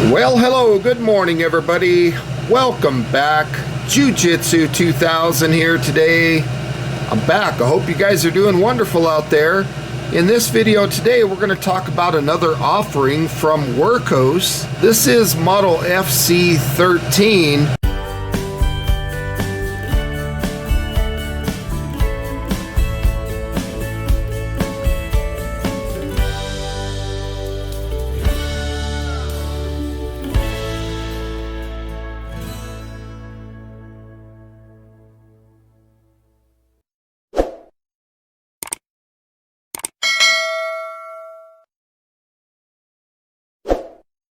Well, hello, good morning everybody. Welcome back. Jiu-Jitsu 2000 here today. I'm back. I hope you guys are doing wonderful out there. In this video today, we're going to talk about another offering from Wurkkos. This is model FC13.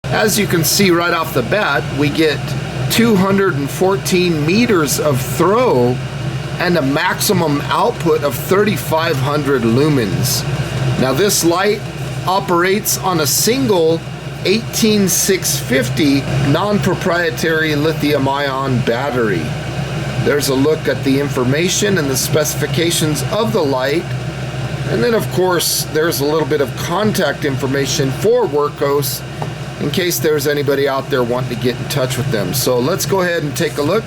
As you can see right off the bat, we get 214 meters of throw and a maximum output of 3,500 lumens. Now this light operates on a single 18650 non-proprietary lithium-ion battery. There's a look at the information and the specifications of the light. And then of course, there's a little bit of contact information for Wurkkos in case there's anybody out there wanting to get in touch with them. So let's go ahead and take a look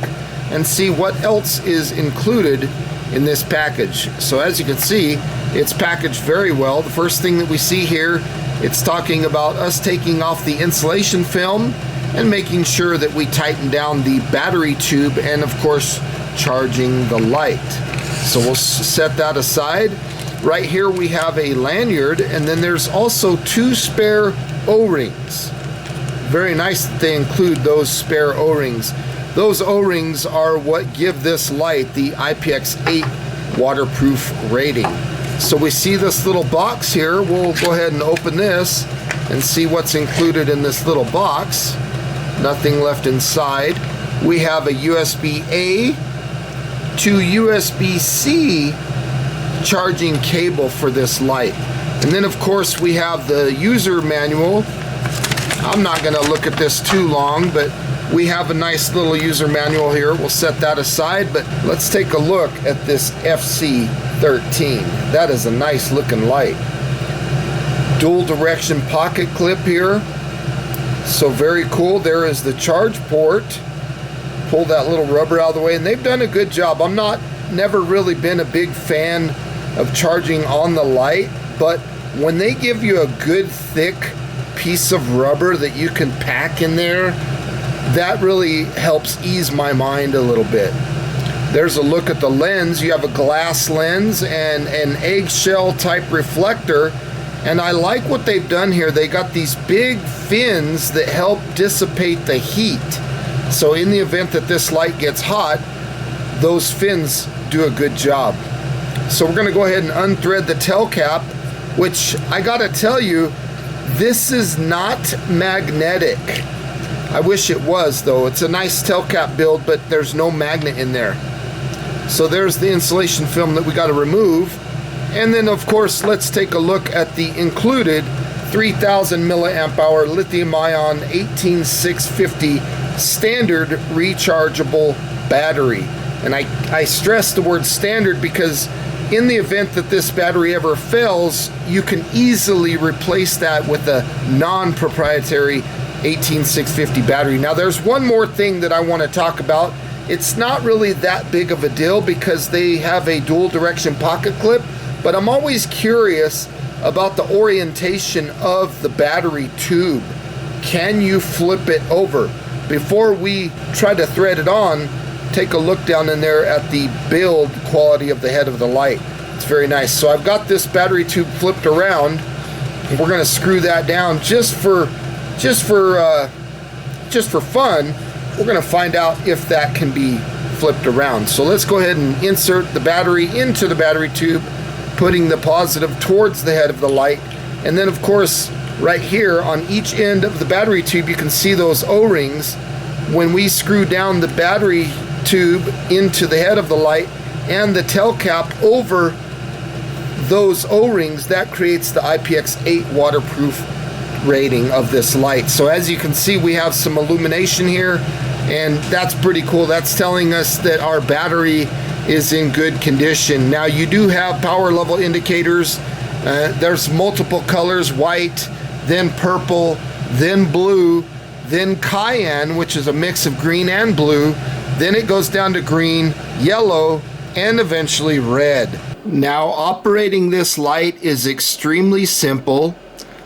and see what else is included in this package. So as you can see, it's packaged very well. The first thing that we see here, it's talking about us taking off the insulation film and making sure that we tighten down the battery tube and of course charging the light. So we'll set that aside. Right here we have a lanyard, and then there's also 2 spare O-rings. Very nice that they include those spare O-rings. Those O-rings are what give this light the IPX8 waterproof rating. So we see this little box here. We'll go ahead and open this and see what's included in this little box. Nothing left inside. We have a USB-A to USB-C charging cable for this light. And then of course we have the user manual. I'm not going to look at this too long, but we have a nice little user manual here. We'll set that aside, but let's take a look at this FC13. That is a nice looking light. Dual direction pocket clip here. So very cool. There is the charge port. Pull that little rubber out of the way, and they've done a good job. I'm never really been a big fan of charging on the light, but when they give you a good thick piece of rubber that you can pack in there, that really helps ease my mind a little bit. There's a look at the lens. You have a glass lens and an eggshell type reflector, and I like what they've done here. They got these big fins that help dissipate the heat. So in the event that this light gets hot, those fins do a good job. So we're going to go ahead and unthread the tail cap, which I gotta tell you, this is not magnetic. I wish it was though. It's a nice tail cap build, but there's no magnet in there. So there's the insulation film that we got to remove. And then of course, let's take a look at the included 3,000 milliamp hour lithium ion 18650 standard rechargeable battery. And I stress the word standard because in the event that this battery ever fails, you can easily replace that with a non-proprietary 18650 battery. Now there's one more thing that I want to talk about. It's not really that big of a deal because they have a dual direction pocket clip, but I'm always curious about the orientation of the battery tube. Can you flip it over? Before we try to thread it on, take a look down in there at the build quality of the head of the light. It's very nice. So I've got this battery tube flipped around, and we're going to screw that down just for fun. We're going to find out if that can be flipped around. So let's go ahead and insert the battery into the battery tube, putting the positive towards the head of the light. And then of course right here on each end of the battery tube, you can see those O-rings. When we screw down the battery tube into the head of the light and the tail cap over those O-rings, that creates the IPX8 waterproof rating of this light. So as you can see, we have some illumination here, and that's pretty cool. That's telling us that our battery is in good condition. Now you do have power level indicators. There's multiple colors: white, then purple, then blue, then cyan, which is a mix of green and blue, then it goes down to green, yellow, and eventually red. Now, operating this light is extremely simple.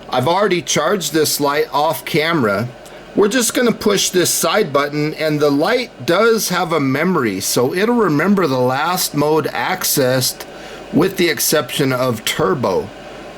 I've already charged this light off camera. We're just going to push this side button, and the light does have a memory, so it'll remember the last mode accessed with the exception of turbo.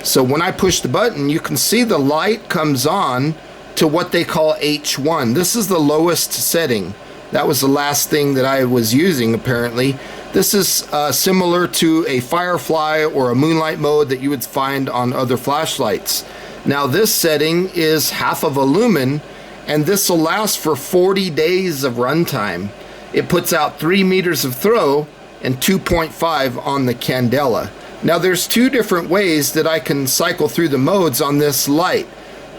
So when I push the button, you can see the light comes on to what they call H1. This is the lowest setting. That was the last thing that I was using apparently. This is similar to a firefly or a moonlight mode that you would find on other flashlights. Now this setting is half of a lumen, and this will last for 40 days of runtime. It puts out 3 meters of throw and 2.5 on the candela. Now there's two different ways that I can cycle through the modes on this light.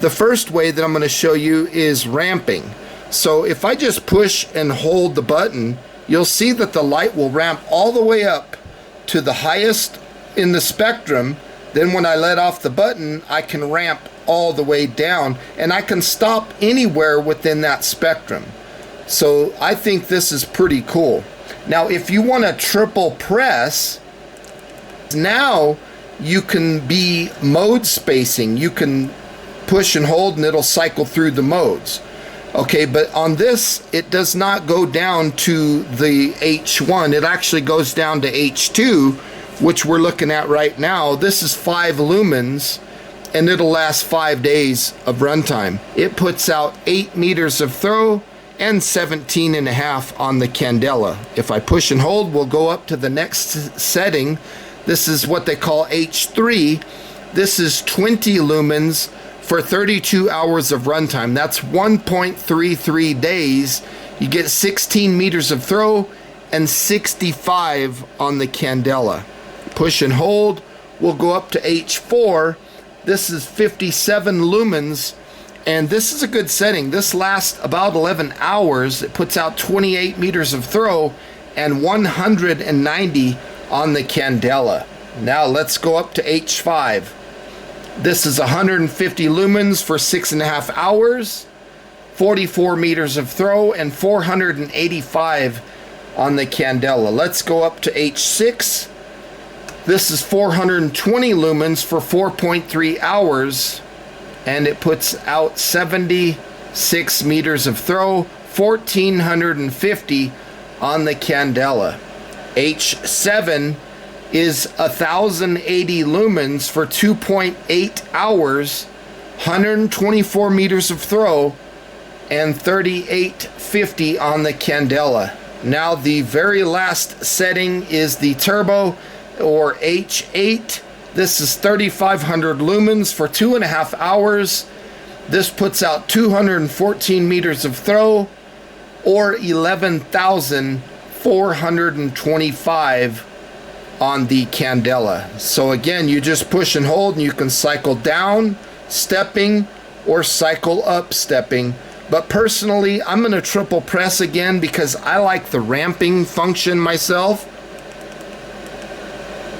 The first way that I'm going to show you is ramping. So if I just push and hold the button, you'll see that the light will ramp all the way up to the highest in the spectrum. Then when I let off the button, I can ramp all the way down, and I can stop anywhere within that spectrum. So I think this is pretty cool. Now if you want to triple press, now you can be mode spacing. You can push and hold and it'll cycle through the modes. Okay, but on this, it does not go down to the H1. It actually goes down to H2, which we're looking at right now. This is 5 lumens, and it'll last 5 days of runtime. It puts out 8 meters of throw and 17.5 on the candela. If I push and hold, we'll go up to the next setting. This is what they call H3. This is 20 lumens for 32 hours of runtime. That's 1.33 days. You get 16 meters of throw and 65 on the candela. Push and hold, we'll go up to H4. This is 57 lumens, and this is a good setting. This lasts about 11 hours. It puts out 28 meters of throw and 190 on the candela. Now let's go up to H5. This is 150 lumens for 6.5 hours, 44 meters of throw, and 485 on the candela. Let's go up to H6. This is 420 lumens for 4.3 hours, and it puts out 76 meters of throw, 1450 on the candela. H7 is 1080 lumens for 2.8 hours, 124 meters of throw, and 3850 on the candela. Now the very last setting is the turbo, or H8. This is 3500 lumens for 2.5 hours. This puts out 214 meters of throw, or 11,425 on the candela. So again, you just push and hold, and you can cycle down stepping or cycle up stepping. But personally, I'm going to triple press again because I like the ramping function myself.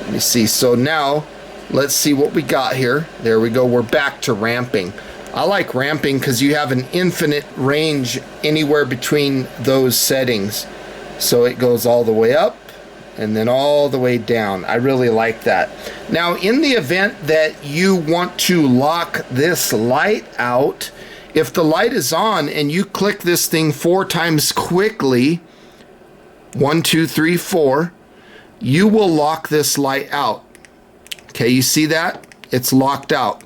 Let me see. So now let's see what we got here. There we go. We're back to ramping. I like ramping because you have an infinite range anywhere between those settings. So it goes all the way up and then all the way down. I really like that. Now, in the event that you want to lock this light out, if the light is on and you click this thing 4 times quickly, 1, 2, 3, 4, you will lock this light out. Okay, you see that? It's locked out.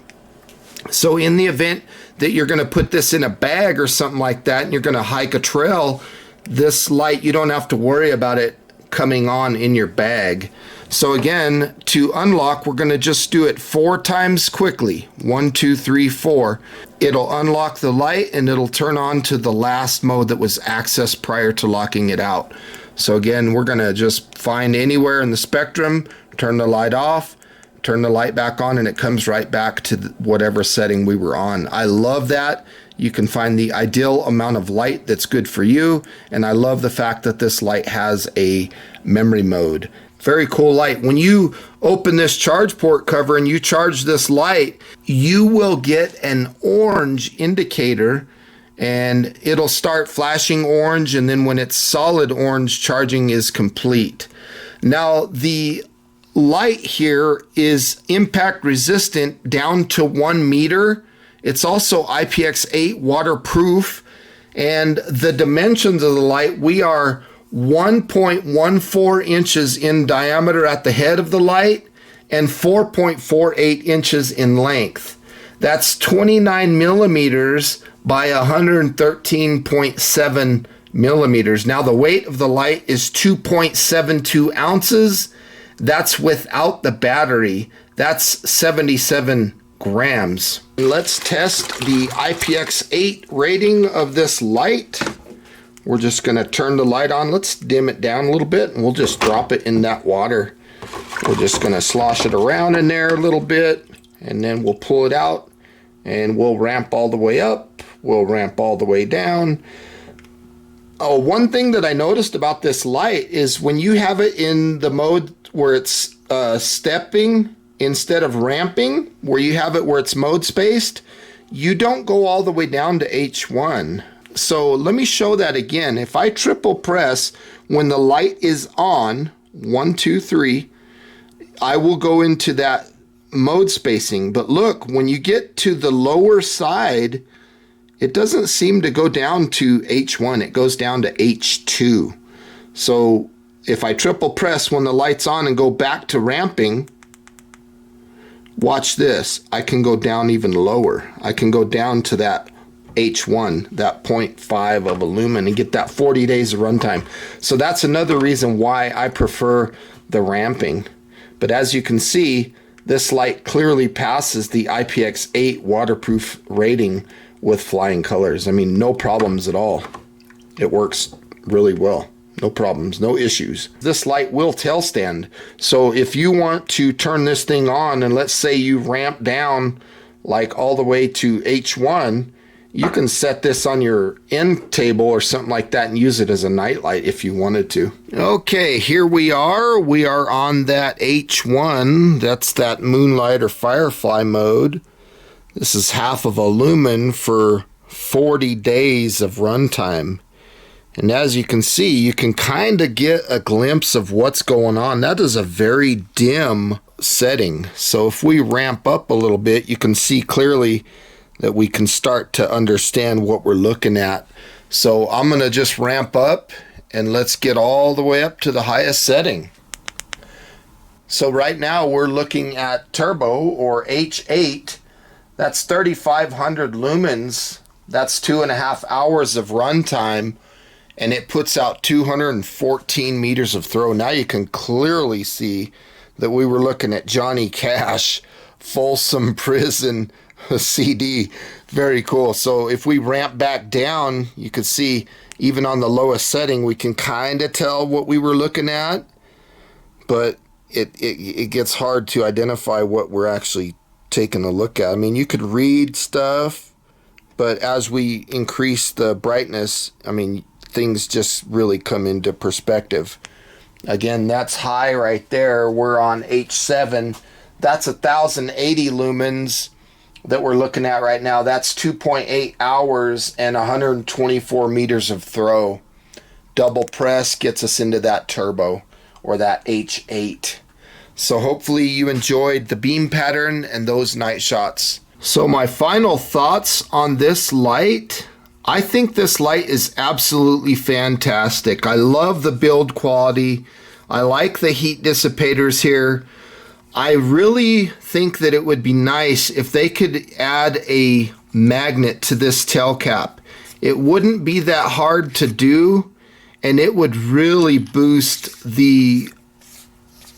So in the event that you're going to put this in a bag or something like that, and you're going to hike a trail, this light, you don't have to worry about it coming on in your bag. So again, to unlock, we're going to just do it 4 times quickly. 1, 2, 3, 4. It'll unlock the light and it'll turn on to the last mode that was accessed prior to locking it out. So again, we're going to just find anywhere in the spectrum, turn the light off, turn the light back on, and it comes right back to whatever setting we were on. I love that. You can find the ideal amount of light that's good for you, and I love the fact that this light has a memory mode. Very cool light. When you open this charge port cover and you charge this light, you will get an orange indicator, and it'll start flashing orange, and then when it's solid orange, charging is complete. Now the light here is impact resistant down to 1 meter. It's also IPX8 waterproof, and the dimensions of the light, we are 1.14 inches in diameter at the head of the light and 4.48 inches in length. That's 29 millimeters by 113.7 millimeters. Now the weight of the light is 2.72 ounces. That's without the battery. That's 77 grams. Let's test the IPX8 rating of this light. We're just going to turn the light on. Let's dim it down a little bit, and we'll just drop it in that water. We're just going to slosh it around in there a little bit, and then we'll pull it out, and we'll ramp all the way up. We'll ramp all the way down. Oh, one thing that I noticed about this light is when you have it in the mode where it's stepping instead of ramping, where you have it where it's mode spaced, you don't go all the way down to H1. So let me show that again. If I triple press when the light is on, 1, 2, 3, I will go into that mode spacing. But look, when you get to the lower side, it doesn't seem to go down to H1. It goes down to H2. So if I triple press when the light's on and go back to ramping, watch this. I can go down even lower. I can go down to that H1, that 0.5 of a lumen, and get that 40 days of runtime. So that's another reason why I prefer the ramping. But as you can see, this light clearly passes the IPX8 waterproof rating with flying colors. I mean, no problems at all. It works really well. No problems, no issues. This light will tail stand. So if you want to turn this thing on, and let's say you ramp down like all the way to H1, you can set this on your end table or something like that and use it as a night light if you wanted to. Okay, here we are. We are on that H1. That's that moonlight or firefly mode. This is half of a lumen for 40 days of runtime. And as you can see, you can kind of get a glimpse of what's going on. That is a very dim setting. So if we ramp up a little bit, you can see clearly that we can start to understand what we're looking at. So I'm going to just ramp up, and let's get all the way up to the highest setting. So right now we're looking at turbo, or H8. That's 3,500 lumens. That's 2.5 hours of runtime, and it puts out 214 meters of throw. Now you can clearly see that we were looking at Johnny Cash, Folsom Prison CD. Very cool. So if we ramp back down, you can see even on the lowest setting, we can kind of tell what we were looking at, but it gets hard to identify what we're actually taking a look at. I mean, you could read stuff, but as we increase the brightness, I mean, things just really come into perspective. Again, that's high right there. We're on H7. That's 1,080 lumens that we're looking at right now. That's 2.8 hours and 124 meters of throw. Double press gets us into that turbo, or that H8. So hopefully you enjoyed the beam pattern and those night shots. So my final thoughts on this light. I think this light is absolutely fantastic. I love the build quality. I like the heat dissipators here. I really think that it would be nice if they could add a magnet to this tail cap. It wouldn't be that hard to do, and it would really boost the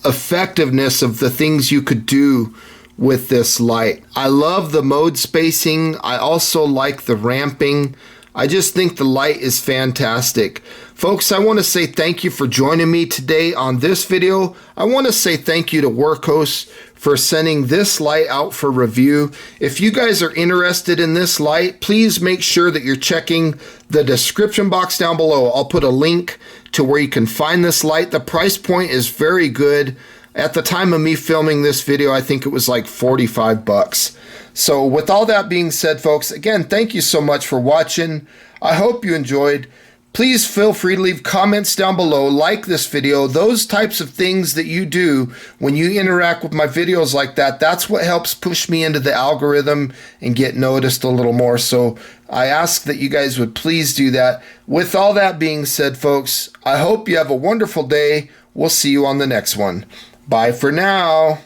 effectiveness of the things you could do with this light. I love the mode spacing. I also like the ramping. I just think the light is fantastic. Folks, I want to say thank you for joining me today on this video. I want to say thank you to Wurkkos for sending this light out for review. If you guys are interested in this light, please make sure that you're checking the description box down below. I'll put a link to where you can find this light. The price point is very good. At the time of me filming this video, I think it was like 45 bucks. So with all that being said, folks, again, thank you so much for watching. I hope you enjoyed. Please feel free to leave comments down below, like this video. Those types of things that you do when you interact with my videos like that, that's what helps push me into the algorithm and get noticed a little more. So I ask that you guys would please do that. With all that being said, folks, I hope you have a wonderful day. We'll see you on the next one. Bye for now.